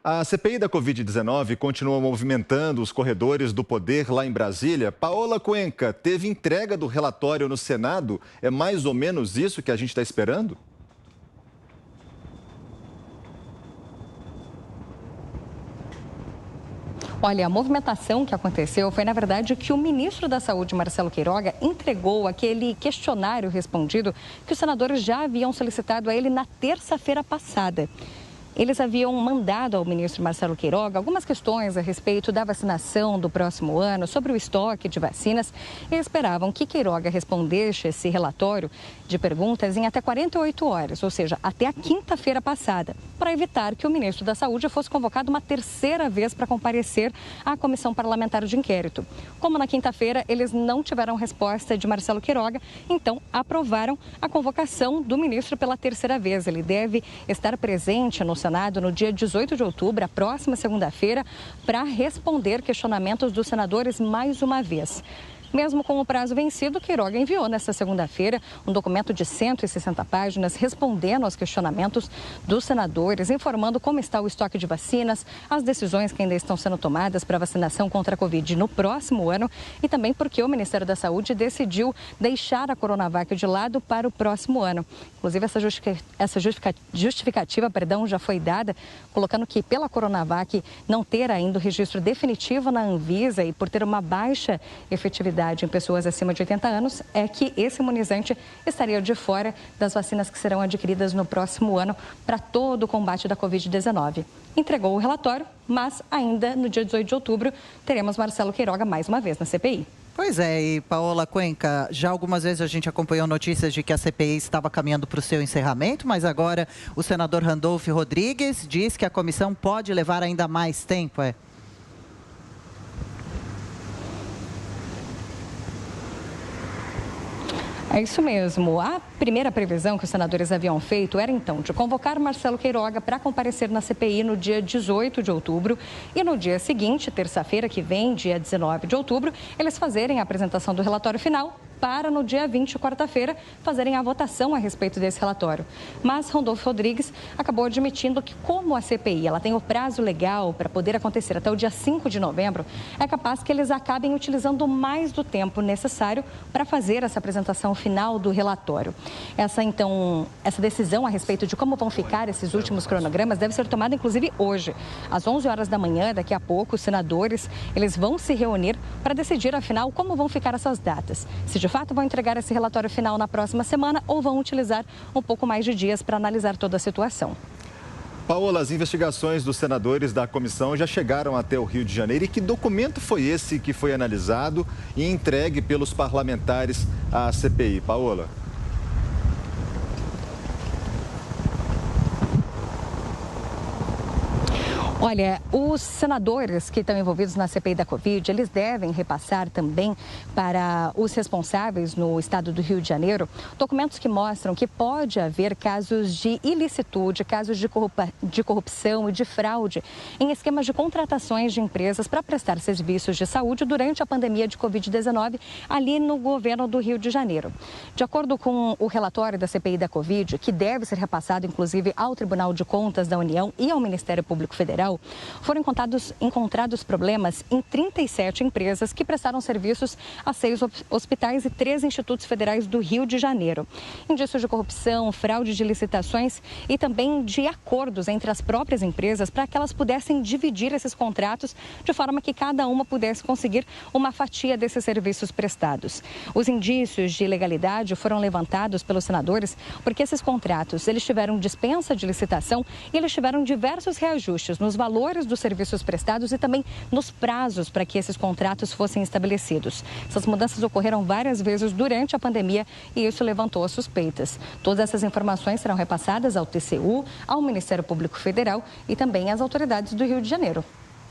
A CPI da Covid-19 continua movimentando os corredores do poder lá em Brasília. Paola Cuenca, teve entrega do relatório no Senado? É mais ou menos isso que a gente está esperando? Olha, a movimentação que aconteceu foi, na verdade, que o ministro da Saúde, Marcelo Queiroga, entregou aquele questionário respondido que os senadores já haviam solicitado a ele na terça-feira passada. Eles haviam mandado ao ministro Marcelo Queiroga algumas questões a respeito da vacinação do próximo ano, sobre o estoque de vacinas, e esperavam que Queiroga respondesse esse relatório de perguntas em até 48 horas, ou seja, até a quinta-feira passada, para evitar que o ministro da Saúde fosse convocado uma terceira vez para comparecer à Comissão Parlamentar de Inquérito. Como na quinta-feira eles não tiveram resposta de Marcelo Queiroga, então aprovaram a convocação do ministro pela terceira vez. Ele deve estar presente no Senado no dia 18 de outubro, a próxima segunda-feira, para responder questionamentos dos senadores mais uma vez. Mesmo com o prazo vencido, Queiroga enviou nesta segunda-feira um documento de 160 páginas respondendo aos questionamentos dos senadores, informando como está o estoque de vacinas, as decisões que ainda estão sendo tomadas para a vacinação contra a Covid no próximo ano e também porque o Ministério da Saúde decidiu deixar a Coronavac de lado para o próximo ano. Inclusive, essa justificativa já foi dada, colocando que pela Coronavac não ter ainda o registro definitivo na Anvisa e por ter uma baixa efetividade em pessoas acima de 80 anos, é que esse imunizante estaria de fora das vacinas que serão adquiridas no próximo ano para todo o combate da Covid-19. Entregou o relatório, mas ainda no dia 18 de outubro teremos Marcelo Queiroga mais uma vez na CPI. Pois é, e Paola Cuenca, já algumas vezes a gente acompanhou notícias de que a CPI estava caminhando para o seu encerramento, mas agora o senador Randolfo Rodrigues diz que a comissão pode levar ainda mais tempo, É isso mesmo. A primeira previsão que os senadores haviam feito era, então, de convocar Marcelo Queiroga para comparecer na CPI no dia 18 de outubro e no dia seguinte, terça-feira que vem, dia 19 de outubro, eles fazerem a apresentação do relatório final para no dia 20, quarta-feira, fazerem a votação a respeito desse relatório. Mas Randolfo Rodrigues acabou admitindo que, como a CPI ela tem o prazo legal para poder acontecer até o dia 5 de novembro, é capaz que eles acabem utilizando mais do tempo necessário para fazer essa apresentação final do relatório. Essa decisão a respeito de como vão ficar esses últimos cronogramas deve ser tomada, inclusive, hoje. Às 11 horas da manhã, daqui a pouco, os senadores eles vão se reunir para decidir, afinal, como vão ficar essas datas. Se de fato vão entregar esse relatório final na próxima semana ou vão utilizar um pouco mais de dias para analisar toda a situação. Paola, as investigações dos senadores da comissão já chegaram até o Rio de Janeiro. E que documento foi esse que foi analisado e entregue pelos parlamentares à CPI? Paola. Olha, os senadores que estão envolvidos na CPI da Covid, eles devem repassar também para os responsáveis no estado do Rio de Janeiro documentos que mostram que pode haver casos de ilicitude, casos de corrupção e de fraude em esquemas de contratações de empresas para prestar serviços de saúde durante a pandemia de Covid-19 ali no governo do Rio de Janeiro. De acordo com o relatório da CPI da Covid, que deve ser repassado inclusive ao Tribunal de Contas da União e ao Ministério Público Federal, foram encontrados problemas em 37 empresas que prestaram serviços a 6 hospitais e 3 institutos federais do Rio de Janeiro. Indícios de corrupção, fraude de licitações e também de acordos entre as próprias empresas para que elas pudessem dividir esses contratos de forma que cada uma pudesse conseguir uma fatia desses serviços prestados. Os indícios de ilegalidade foram levantados pelos senadores porque esses contratos eles tiveram dispensa de licitação e eles tiveram diversos reajustes nos valores dos serviços prestados e também nos prazos para que esses contratos fossem estabelecidos. Essas mudanças ocorreram várias vezes durante a pandemia e isso levantou as suspeitas. Todas essas informações serão repassadas ao TCU, ao Ministério Público Federal e também às autoridades do Rio de Janeiro.